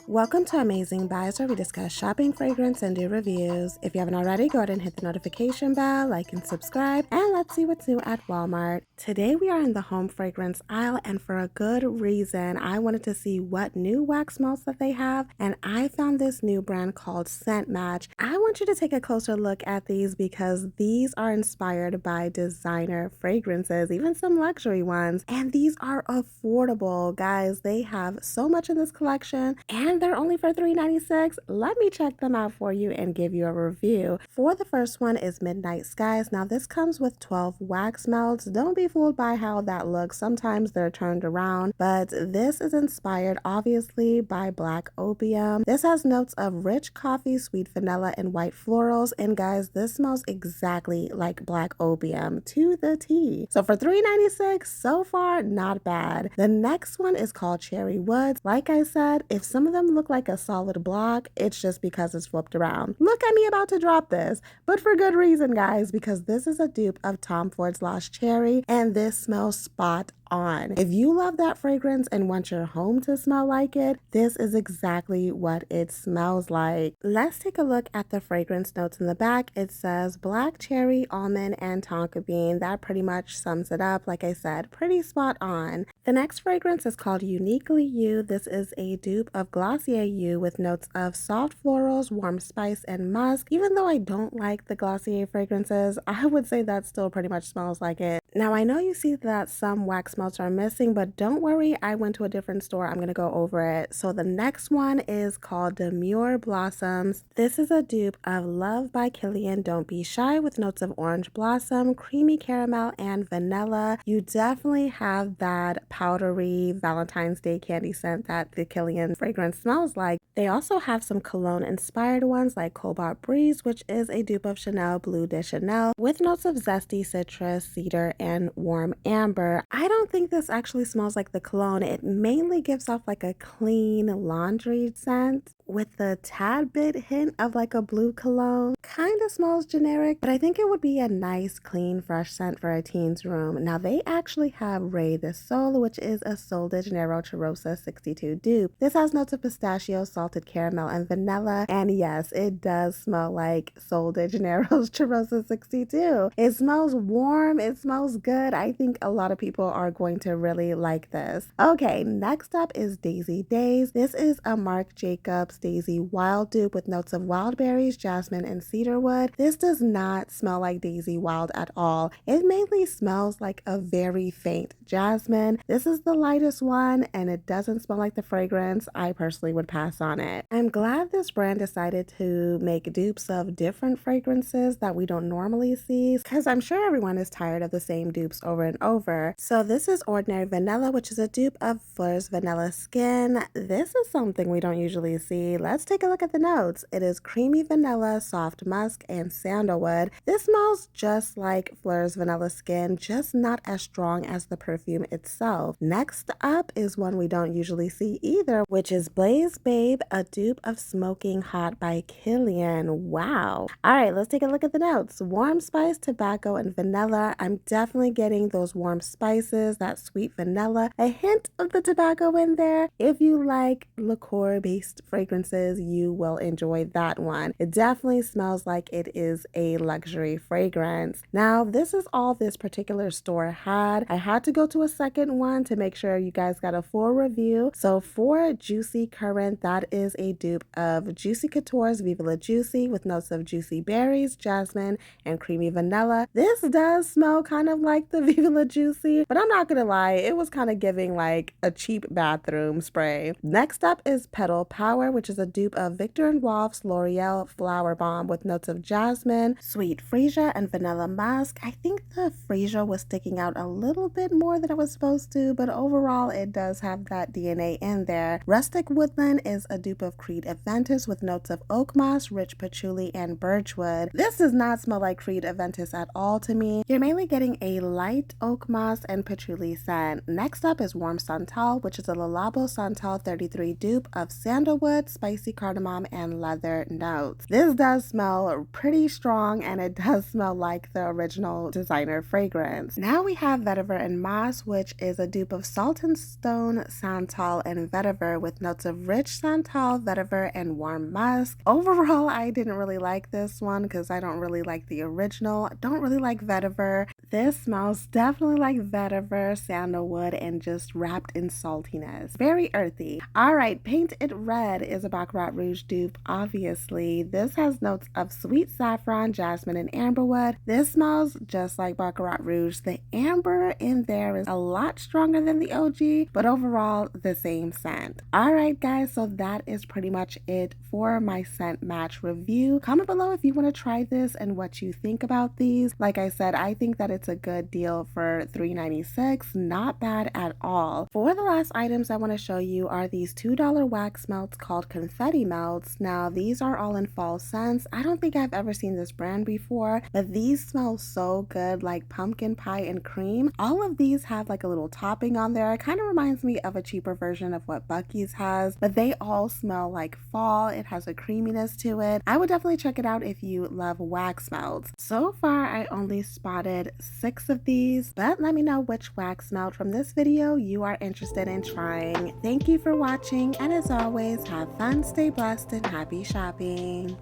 Welcome to Amazing Buys, where we discuss shopping, fragrance, and do reviews. If you haven't already, go ahead and hit the notification bell, like and subscribe, and let's see what's new at Walmart. Today we are in the home fragrance aisle, and for a good reason. I wanted to see what new wax smells that they have, and I found this new brand called Scent Match. I want you to take a closer look at these because these are inspired by designer fragrances, even some luxury ones, and these are affordable, guys. They have so much in this collection, and they're only for $3.96. Let me check them out for you and give you a review. For the first one is Midnight Skies. Now this comes with 12 wax melts. Don't be fooled by how that looks. Sometimes they're turned around, but this is inspired obviously by Black Opium. This has notes of rich coffee, sweet vanilla, and white florals. And guys, this smells exactly like Black Opium to the T. So for $3.96, so far, not bad. The next one is called Cherry Woods. Like I said, if some of them look like a solid block, it's just because it's flipped around. Look at me about to drop this, but for good reason, guys, because this is a dupe of Tom Ford's Lost Cherry, and this smells spot on. If you love that fragrance and want your home to smell like it, this is exactly what it smells like. Let's take a look at the fragrance notes in the back. It says black cherry, almond, and tonka bean. That pretty much sums it up. Like I said, pretty spot on. The next fragrance is called Uniquely You. This is a dupe of Glossier You with notes of soft florals, warm spice, and musk. Even though I don't like the Glossier fragrances, I would say that still pretty much smells like it. Now, I know you see that some wax melts are missing, but don't worry, I went to a different store. I'm going to go over it. So the next one is called Demure Blossoms. This is a dupe of Love by Kilian Don't Be Shy with notes of orange blossom, creamy caramel, and vanilla. You definitely have that powdery Valentine's Day candy scent that the Kilian fragrance smells like. They also have some cologne inspired ones like Cobalt Breeze, which is a dupe of Chanel Bleu de Chanel with notes of zesty citrus, cedar, and warm amber. I don't think this actually smells like the cologne. It mainly gives off like a clean laundry scent with a tad bit hint of like a blue cologne. Kind of smells generic, but I think it would be a nice, clean, fresh scent for a teen's room. Now they actually have Ray de Sol, which is a Sol de Janeiro Charosa 62 dupe. This has notes of pistachio, salted caramel, and vanilla. And yes, it does smell like Sol de Janeiro's Charosa 62. It smells warm. It smells good. I think a lot of people are going to really like this. Okay, next up is Daisy Days. This is a Marc Jacobs Daisy Wild dupe with notes of wild berries, jasmine, and cedarwood. This does not smell like Daisy Wild at all. It mainly smells like a very faint jasmine. This is the lightest one, and it doesn't smell like the fragrance. I personally would pass on it. I'm glad this brand decided to make dupes of different fragrances that we don't normally see, because I'm sure everyone is tired of the same dupes over and over. So this is Ordinary Vanilla, which is a dupe of Fleur's Vanilla Skin. This is something we don't usually see. Let's take a look at the notes. It is creamy vanilla, soft musk, and sandalwood. This smells just like Fleur's Vanilla Skin, just not as strong as the perfume itself. Next up is one we don't usually see either, which is Blaze Babe, a dupe of Smoking Hot by Kilian. Wow. All right, let's take a look at the notes. Warm spice, tobacco, and vanilla. I'm definitely getting those warm spices, that sweet vanilla, a hint of the tobacco in there. If you like liqueur-based fragrances, you will enjoy that one. It definitely smells like it is a luxury fragrance. Now, this is all this particular store had. I had to go to a second one to make sure you guys got a full review. So for Juicy Currant, that is a dupe of Juicy Couture's Viva La Juicy with notes of juicy berries, jasmine, and creamy vanilla. This does smell kind of like the Viva La Juicy, but I'm not gonna lie, it was kind of giving like a cheap bathroom spray. Next up is Petal Power, which is a dupe of Viktor & Rolf's L'Oreal Flower Bomb with notes of jasmine, sweet freesia, and vanilla musk. I think the freesia was sticking out a little bit more than it was supposed to, but overall it does have that DNA in there. Rustic Woodland is a dupe of Creed Aventus with notes of oak moss, rich patchouli, and birchwood. This does not smell like Creed Aventus at all to me. You're mainly getting a light oak moss and patchouli scent. Next up is Warm Santal, which is a Le Labo Santal 33 dupe of Sandalwood, good spicy cardamom and leather notes. This does smell pretty strong, and it does smell like the original designer fragrance. Now we have vetiver and moss, which is a dupe of salt and stone, santal, and vetiver with notes of rich santal, vetiver, and warm musk. Overall, I didn't really like this one because I don't really like the original. Don't really like vetiver. This smells definitely like vetiver, sandalwood, and just wrapped in saltiness. Very earthy. Alright, Paint It Red is a Baccarat Rouge dupe, obviously. This has notes of sweet saffron, jasmine, and amberwood. This smells just like Baccarat Rouge. The amber in there is a lot stronger than the OG, but overall the same scent. Alright guys, so that is pretty much it for my scent match review. Comment below if you want to try this and what you think about these. Like I said, I think that it's a good deal for $3.96. Not bad at all. For the last items I want to show you are these $2 wax melts called Confetti melts. Now these are all in fall scents. I don't think I've ever seen this brand before, but these smell so good, like pumpkin pie and cream. All of these have like a little topping on there. It kind of reminds me of a cheaper version of what Buc-ee's has, but they all smell like fall. It has a creaminess to it. I would definitely check it out if you love wax melts. So far I only spotted 6 of these, but let me know which wax melt from this video you are interested in trying. Thank you for watching, and as always, have fun, stay blessed, and happy shopping.